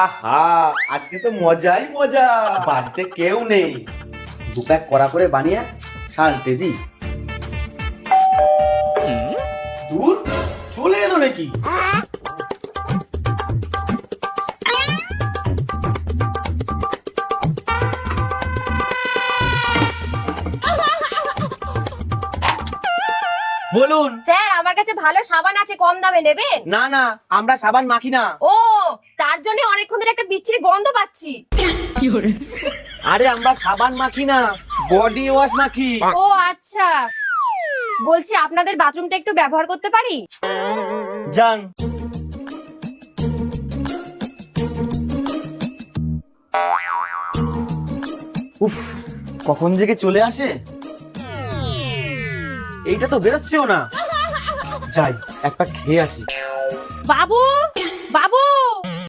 আহা, আজকে তো মজাই মজা। বাড়িতে কেউ নেই, দু প্যাক কড়া করে বানিয়ে সালতে দি। দূর চলে এলো নাকি? বলুন। স্যার, আমার কাছে ভালো সাবান আছে, কম দামে নেবেন? না না, আমরা সাবান মাখি না। ও, তার জন্য অনেকক্ষণ ধরে একটা বিচ্ছিরি গন্ধ পাচ্ছি। আরে আমরা সাবান মাখি না, বডি ওয়াশ মাখি। ও আচ্ছা, বলছি আপনাদের বাথরুমটা একটু ব্যবহার করতে পারি? যান। উফ, কখন থেকে চলে আসে, এইটা তো বেরোচ্ছেও না। যাই, একটা খেয়ে আসি। বাবু,